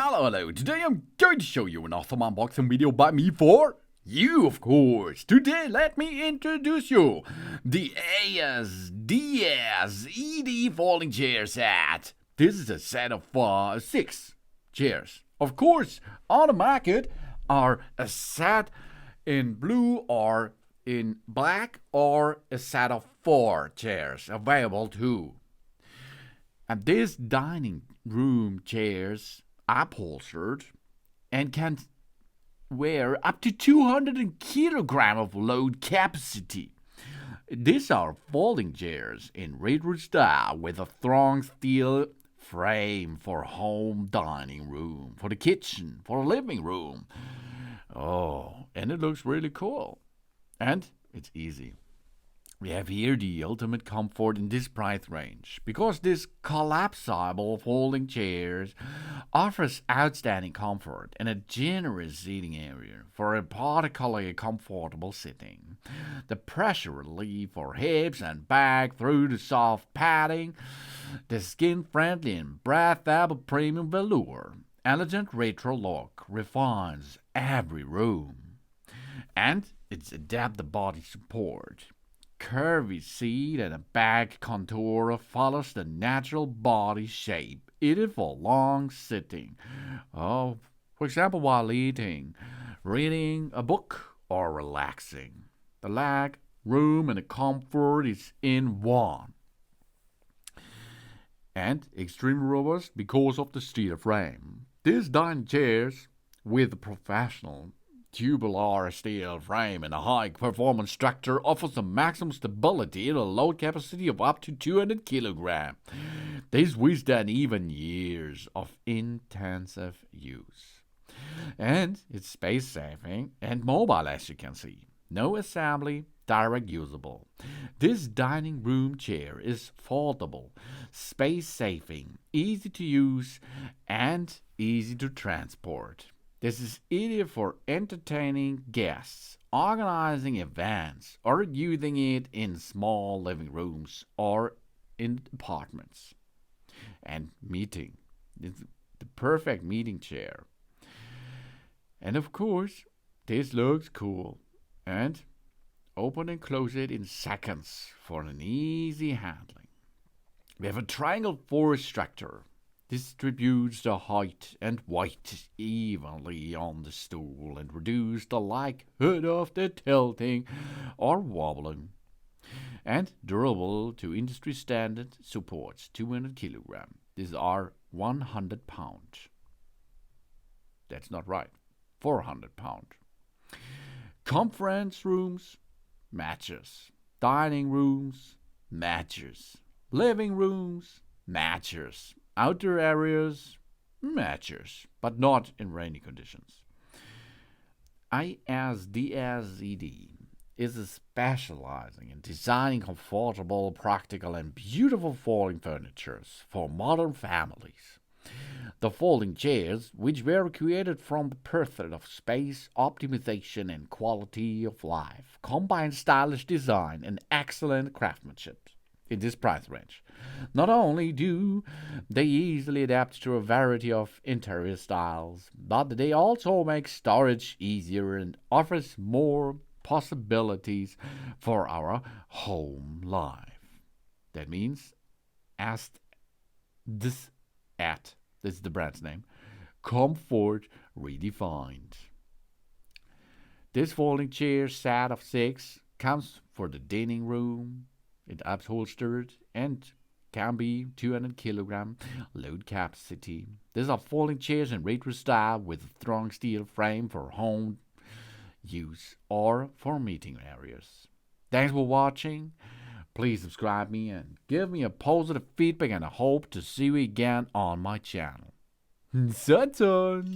Hello, today I'm going to show you an awesome unboxing video by me for you, of course. Today, let me introduce you the ASDS ED folding chair set. This is a set of 6 chairs. Of course, on the market are a set in blue or in black or a set of 4 chairs available too. And these dining room chairs are upholstered and can wear up to 200 kilograms of load capacity. These are folding chairs in retro style with a strong steel frame for home dining room, for the kitchen, for the living room. Oh, and it looks really cool. And it's easy. We have here the ultimate comfort in this price range, because this collapsible folding chairs offers outstanding comfort and a generous seating area for a particularly comfortable sitting. The pressure relief for hips and back through the soft padding, the skin-friendly and breathable premium velour, elegant retro look refines every room, and its adaptive body support. Curvy seat and a back contour follows the natural body shape, ideal for long sitting. Oh, for example, while eating, reading a book, or relaxing. The leg, room, and the comfort is in one. And extremely robust because of the steel frame. These dining chairs with a professional tubular steel frame and a high-performance structure offers a maximum stability and a load capacity of up to 200 kilograms. These withstand even years of intensive use. And it's space-saving and mobile, as you can see. No assembly, direct usable. This dining room chair is foldable, space-saving, easy to use, and easy to transport. This is ideal for entertaining guests, organizing events, or using it in small living rooms or in apartments. And meeting. It's the perfect meeting chair. And of course, this looks cool. And open and close it in seconds for an easy handling. We have a triangle force structure. Distributes the height and weight evenly on the stool and reduce the likelihood of the tilting or wobbling. And durable to industry standard, supports 200 kilograms. These are 100 pounds. That's not right. 400 pounds. Conference rooms, matches. Dining rooms, matches. Living rooms, matches. Outdoor areas, matches, but not in rainy conditions. ASDS is specializing in designing comfortable, practical, and beautiful folding furniture for modern families. The folding chairs, which were created from the pursuit of space optimization and quality of life, combine stylish design and excellent craftsmanship in this price range. Not only do they easily adapt to a variety of interior styles, but they also make storage easier and offers more possibilities for our home life. That means this is the brand's name, comfort redefined. This folding chair set of 6 comes for the dining room. It upholstered and can be 200 kilogram load capacity. These are folding chairs in retro style with a strong steel frame for home use or for meeting areas. Thanks for watching. Please subscribe me and give me a positive feedback, and I hope to see you again on my channel. Satan!